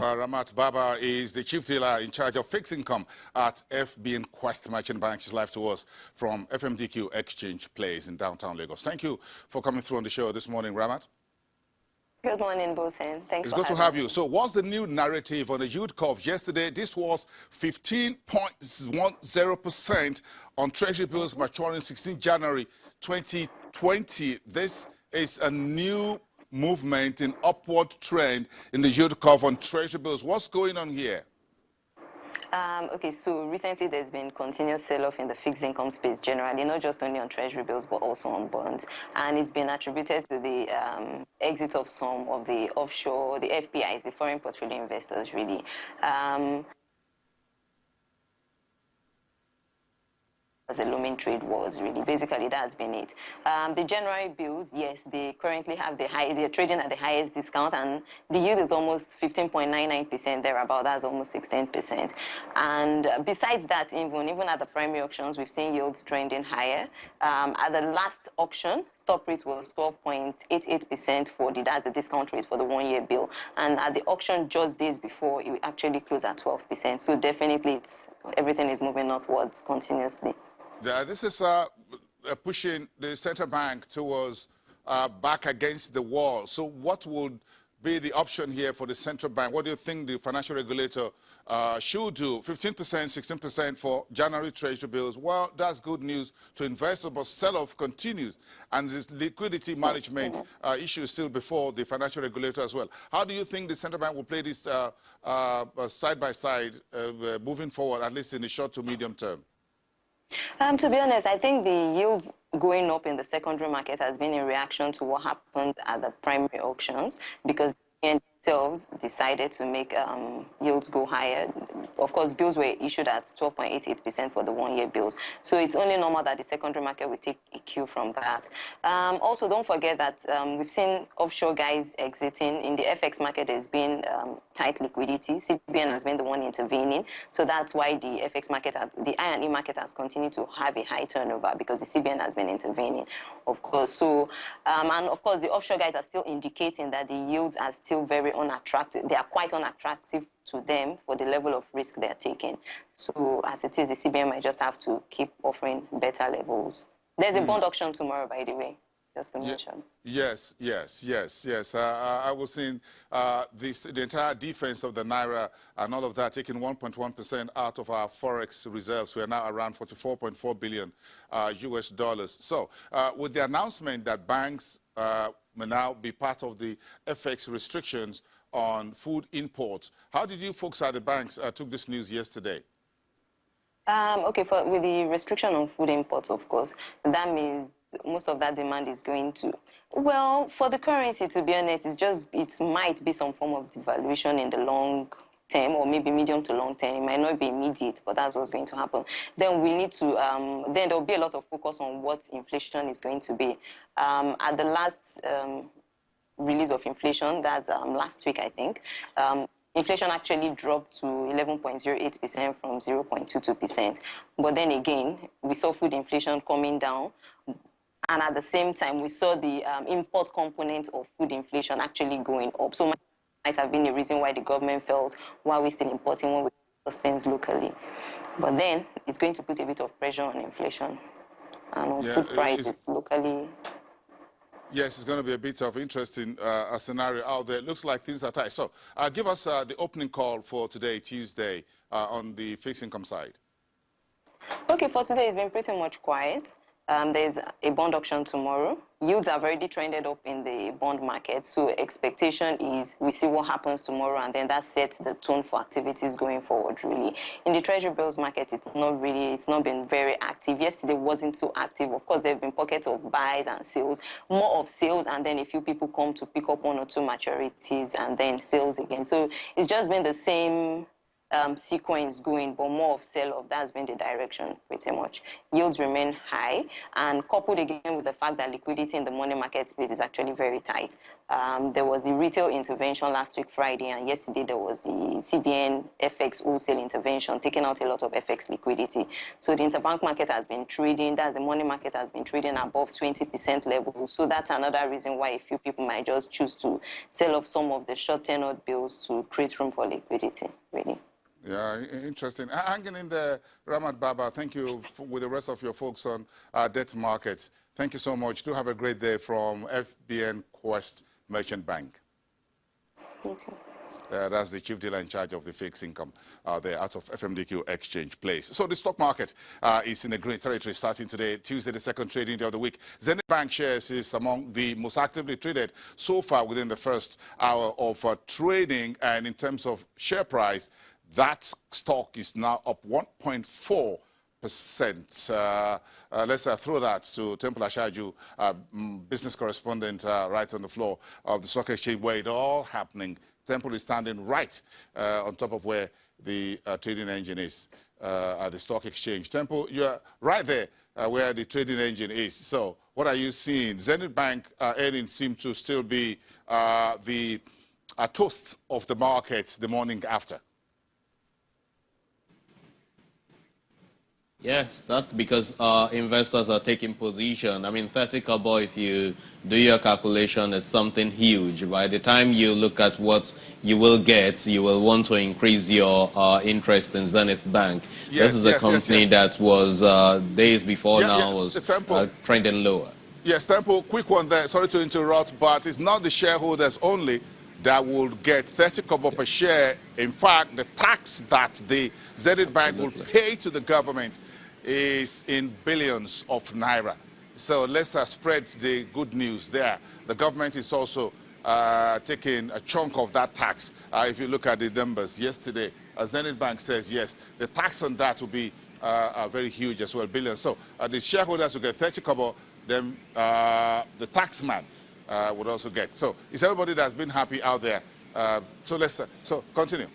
Ramat Baba is the chief dealer in charge of fixed income at FBN Quest Merchant Bank. She's live to us from FMDQ Exchange Place in downtown Lagos. Thank you for coming through on the show this morning, Ramat. Good morning, Bosen. Thanks It's for good to have me. you. So what's the new narrative on the yield curve? Yesterday, this was 15.10% on Treasury Bills maturing 16 January 2020. This is a new movement in upward trend in the yield curve on Treasury Bills. What's going on here? Okay, so recently there's been continuous sell-off in the fixed income space generally, not just only on Treasury Bills, but also on bonds. And it's been attributed to the exit of some of the offshore, the FPIs, the foreign portfolio investors, really. As a looming trade wars, really. Basically, that's been it. The January bills, yes, they currently have they're trading at the highest discount, and the yield is almost 15.99% thereabout. That's almost 16%. And besides that, even at the primary auctions, we've seen yields trending higher. At the last auction, stop rate was 12.88% that's the discount rate for the one-year bill. And at the auction just days before, it actually closed at 12%. So definitely, everything is moving upwards continuously. Yeah, this is pushing the central bank towards back against the wall. So what would be the option here for the central bank? What do you think the financial regulator should do? 15%, 16% for January Treasury bills. Well, that's good news to investors, but sell-off continues. And this liquidity management issue is still before the financial regulator as well. How do you think the central bank will play this side by side moving forward, at least in the short to medium term? To be honest, I think the yields going up in the secondary market has been in reaction to what happened at the primary auctions, because themselves decided to make yields go higher. Of course, bills were issued at 12.88% for the one-year bills. So it's only normal that the secondary market will take a cue from that. Also, don't forget that we've seen offshore guys exiting. In the FX market, there's been tight liquidity. CBN has been the one intervening. So that's why the FX market, the I&E market has continued to have a high turnover, because the CBN has been intervening, of course. So, and of course, the offshore guys are still indicating that the yields are still very unattractive. They are quite unattractive to them for the level of risk they're taking. So as it is, the CBN might just have to keep offering better levels. There's a bond auction tomorrow, by the way, just to mention. Yes. I was seeing the entire defense of the Naira and all of that, taking 1.1% out of our Forex reserves. We are now around 44.4 billion US dollars. So with the announcement that banks may now be part of the FX restrictions on food imports, how did you folks at the banks took this news yesterday? Okay, with the restriction on food imports, of course, that means most of that demand is going to, well, for the currency, to be honest, it might be some form of devaluation in the long term, or maybe medium to long term. It might not be immediate, but that's what's going to happen. Then we need to, then there'll be a lot of focus on what inflation is going to be. At the last release of inflation, that's last week, I think, inflation actually dropped to 11.08% from 0.22%. But then again, we saw food inflation coming down. And at the same time, we saw the import component of food inflation actually going up. So might have been the reason why the government felt, why are we still importing when we do things locally? But then it's going to put a bit of pressure on inflation and on food prices locally. Yes, it's going to be a bit of interesting scenario out there. It looks like things are tight. So give us the opening call for today, Tuesday, on the fixed income side. Okay, for today, it's been pretty much quiet. There's a bond auction tomorrow. Yields have already trended up in the bond market, so expectation is we see what happens tomorrow, and then that sets the tone for activities going forward, really. In the Treasury Bills market, it's not been very active. Yesterday wasn't so active. Of course, there have been pockets of buys and sales, more of sales, and then a few people come to pick up one or two maturities, and then sales again. So it's just been the same sequence going, but more of sell-off. That's been the direction pretty much. Yields remain high, and coupled again with the fact that liquidity in the money market space is actually very tight. There was the retail intervention last week Friday, and yesterday there was the CBN FX wholesale intervention, taking out a lot of FX liquidity. So the interbank market has been trading, that's the money market has been trading above 20% level. So that's another reason why a few people might just choose to sell off some of the short-tenured bills to create room for liquidity, really. Yeah, interesting. Hanging in there, Ramat Baba, thank you with the rest of your folks on debt markets. Thank you so much. Do have a great day from FBN Quest Merchant Bank. Me too. That's the chief dealer in charge of the fixed income there out of FMDQ Exchange Place. So the stock market is in a green territory starting today, Tuesday, the second trading day of the week. Zenith Bank shares is among the most actively traded so far within the first hour of trading. And in terms of share price, that stock is now up 1.4%. Let's throw that to Temple Ashaju, business correspondent right on the floor of the stock exchange where it all happening. Temple is standing right on top of where the trading engine is at the stock exchange. Temple, you're right there where the trading engine is. So what are you seeing? Zenith Bank earnings seem to still be the toast of the market the morning after. Yes, that's because investors are taking position. I mean, 30 kobo, if you do your calculation, is something huge. By the time you look at what you will get, you will want to increase your interest in Zenith Bank. Yes, this is a company that was days before was trending lower. Yes, Temple, quick one there. Sorry to interrupt, but it's not the shareholders only that will get 30 kobo per share. In fact, the tax that the Zenith Bank will pay to the government is in billions of naira. So let's spread the good news there. The government is also taking a chunk of that tax. If you look at the numbers yesterday, Zenith Bank says, yes, the tax on that will be very huge as well, billions. So the shareholders will get 30 kobo, then the taxman would also get. So it's everybody that's been happy out there. So let's continue.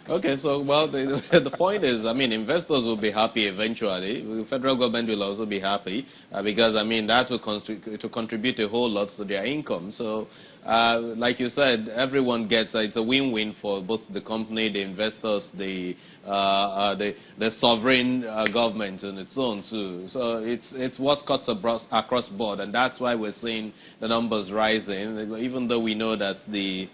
Okay, so, well, the point is, I mean, investors will be happy eventually. The federal government will also be happy because, I mean, that will contribute a whole lot to their income. So, like you said, everyone gets, it's a win-win for both the company, the investors, the sovereign government on its own, too. So it's what cuts across board, and that's why we're seeing the numbers rising, even though we know that the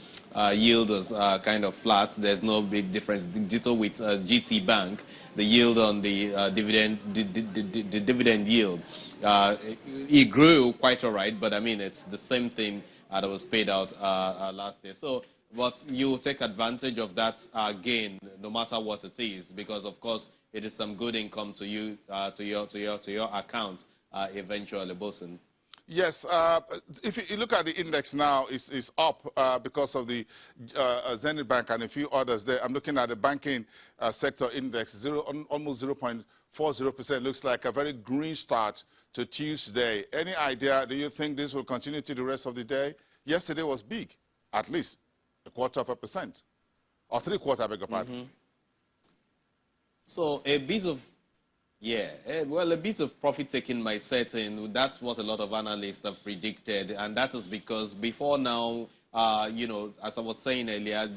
yield was kind of flat. There's no big difference. Ditto with GT Bank, the yield on the dividend yield, it grew quite all right, but I mean it's the same thing that was paid out last year. So, but you take advantage of that gain, no matter what it is, because of course it is some good income to you, to your account eventually, Bosun. Yes, if you look at the index now, it's up because of the Zenith Bank and a few others there. I'm looking at the banking sector index, almost 0.40%. Looks like a very green start to Tuesday. Any idea, do you think this will continue to the rest of the day? Yesterday was big, at least 0.25%, or 3/4, I beg your pardon. So a bit of well, a bit of profit-taking might set in. That's what a lot of analysts have predicted, and that is because before now, you know, as I was saying earlier,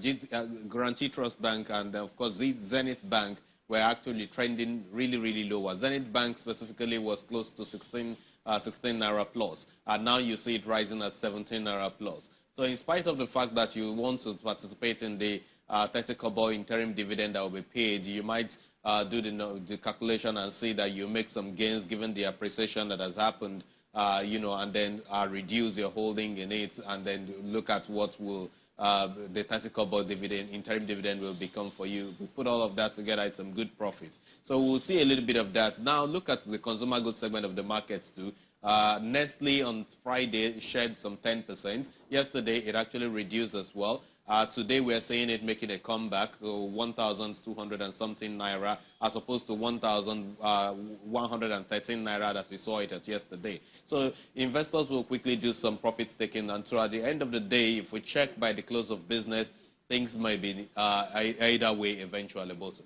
Guarantee Trust Bank and, of course, Zenith Bank were actually trending really, really lower. Zenith Bank specifically was close to 16 naira plus, and now you see it rising at 17 naira plus. So in spite of the fact that you want to participate in the 30 kobo interim dividend that will be paid, you might do the calculation and see that you make some gains given the appreciation that has happened, you know, and then reduce your holding in it, and then look at what will the 30 kobo dividend, interim dividend will become for you. We put all of that together, it's some good profit. So we'll see a little bit of that. Now look at the consumer goods segment of the markets too. Nestle on Friday shed some 10%. Yesterday it actually reduced as well. Today we are seeing it making a comeback, so 1,200 and something naira, as opposed to 1,113 naira that we saw it at yesterday. So investors will quickly do some profit taking, and so at the end of the day, if we check by the close of business, things might be either way eventually, Bosun.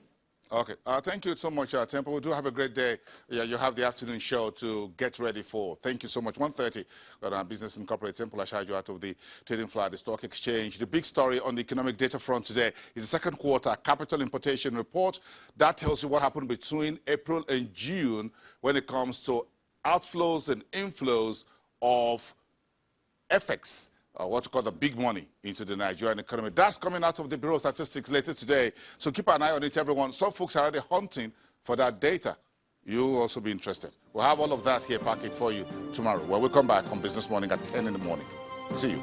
Okay. Thank you so much, Temple. We do have a great day. Yeah, you have the afternoon show to get ready for. Thank you so much. 1:30, got our business and corporate. Temple Ashaju out of the trading floor at the stock exchange. The big story on the economic data front today is the second quarter capital importation report. That tells you what happened between April and June when it comes to outflows and inflows of FX. What you call the big money into the Nigerian economy. That's coming out of the Bureau of Statistics later today. So keep an eye on it, everyone. Some folks are already hunting for that data. You'll also be interested. We'll have all of that here packaged for you tomorrow when we come back on Business Morning at 10 in the morning. See you.